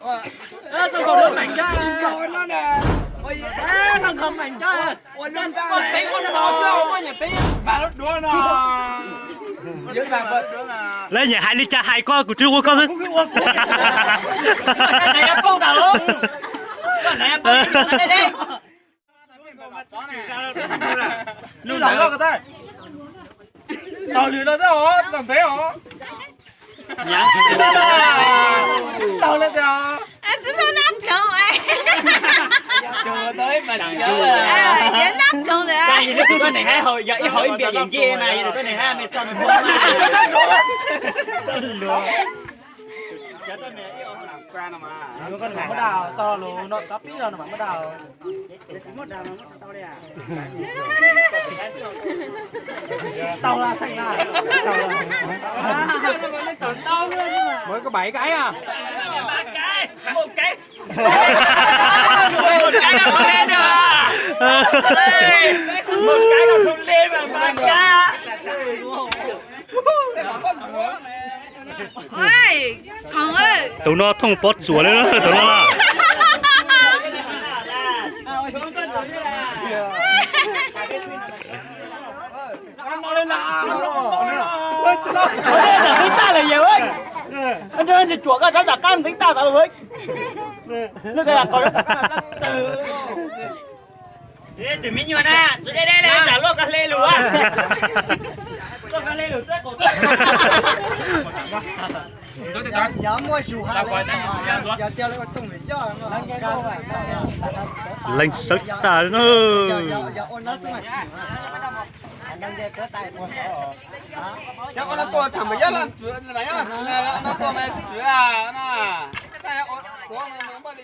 Tao còn đứa mạnh cho Con nó nè. Ôi tao còn mạnh cho ôi lên ta. Con tí con bò sao con nhà tí và nó đuổi nó. Dưới vàng vợ đó là. Lấy nhà hai ly cha hai con của chú con thôi. cái này con đầu cái này con đây đi Lưu lại con cái tao lừa nó thế hả? Làm thế hả? Dạ. Tao lên thế hả? Chú nó nắp không ấy. chưa tới mà đằng chứ Chú nắp không rồi. cái gì đó cái này hai hồi giờ hỏi việc gì kia này cái này hai mày xong rồi Con này có đào to luôn, nó có tí rồi nó có đào. tao là thằng nào Mới có 7 cái à? ba cái một cái một cái nó không lên được một cái nó không lên mà ba cái Ôi, Khổng ơi. Tụi nó thông bớt rùa lên đó, tụi nó là. tính ta là nhiều ấy anh chơi thì chuột cái giả cam tính ta là với nó cái là còn thế từ mình như na từ đây đây giả luôn cái lê lúa cái lê lúa rất cổ Nhớ mua sủ hà lên. Giờ treo lên con tung để cho nó. Lên sức ta nó. Giờ ôn nó xuống mà. Chắc con nó to thầm bây giờ là này á. Nó to mày chữa à nó. Cái của nó bao đi.